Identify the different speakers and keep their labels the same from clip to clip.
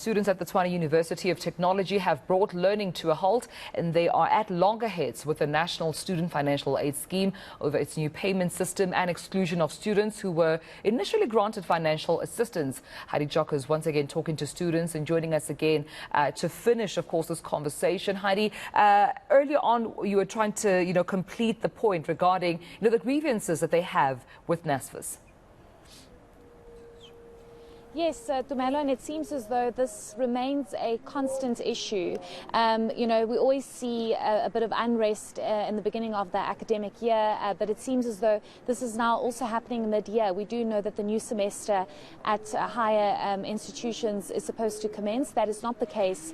Speaker 1: Students at the Tshwane University of Technology have brought learning to a halt, and they are at loggerheads with the National Student Financial Aid Scheme over its new payment system and exclusion of students who were initially granted financial assistance. Heidi Giokos once again talking to students and joining us again to finish, of course, this conversation. Heidi, earlier on you were trying to, complete the point regarding, the grievances that they have with NSFAS.
Speaker 2: Yes, Tumelo, and it seems as though this remains a constant issue. We always see a bit of unrest in the beginning of the academic year, but it seems as though this is now also happening mid-year. We do know that the new semester at higher institutions is supposed to commence. That is not the case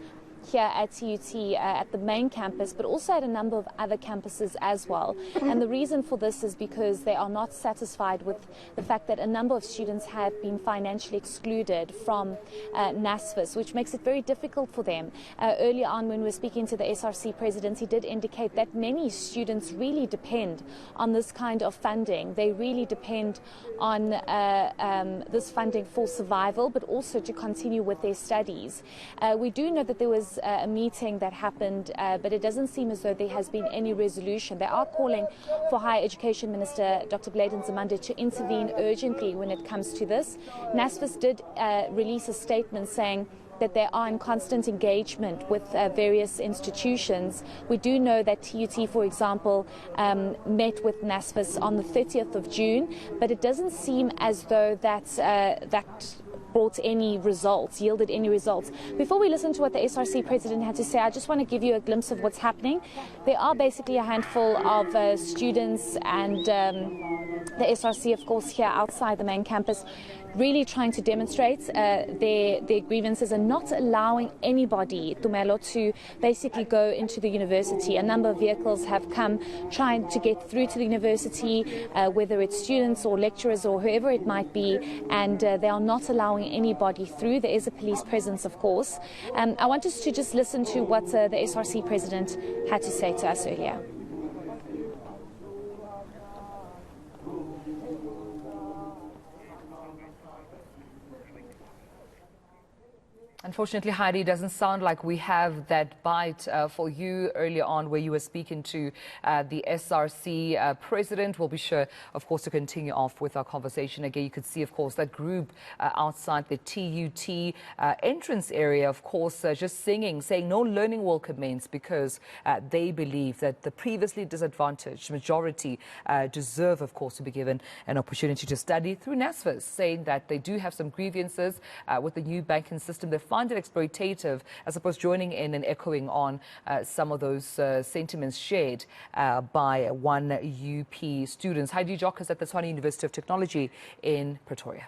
Speaker 2: here at TUT at the main campus, but also at a number of other campuses as well. And the reason for this is because they are not satisfied with the fact that a number of students have been financially excluded from NSFAS, which makes it very difficult for them. Earlier on, when we were speaking to the SRC president, he did indicate that many students really depend on this kind of funding. They really depend on this funding for survival, but also to continue with their studies. We do know that there was a meeting that happened, but it doesn't seem as though there has been any resolution. They are calling for Higher Education Minister Dr. Bladen Zamande to intervene urgently when it comes to this. NSFAS did release a statement saying that they are in constant engagement with various institutions. We do know that TUT, for example, met with NSFAS on the 30th of June, but it doesn't seem as though that brought any results, yielded any results. Before we listen to what the SRC president had to say, I just want to give you a glimpse of what's happening. There are basically a handful of students and the SRC, of course, here outside the main campus, really trying to demonstrate their grievances and not allowing anybody, Tumelo, to basically go into the university. A number of vehicles have come trying to get through to the university, whether it's students or lecturers or whoever it might be, and they are not allowing anybody through. There is a police presence, of course. I want us to just listen to what the SRC president had to say to us earlier.
Speaker 1: Unfortunately, Heidi, it doesn't sound like we have that bite for you earlier on where you were speaking to the SRC president. We'll be sure, of course, to continue off with our conversation. Again, you could see, of course, that group outside the TUT entrance area, of course, just singing, saying no learning will commence because they believe that the previously disadvantaged majority deserve, of course, to be given an opportunity to study through NSFAS, saying that they do have some grievances with the new banking system. They find it exploitative, I suppose, joining in and echoing on some of those sentiments shared by one UP students. Heidi Giokos at the Tshwane University of Technology in Pretoria.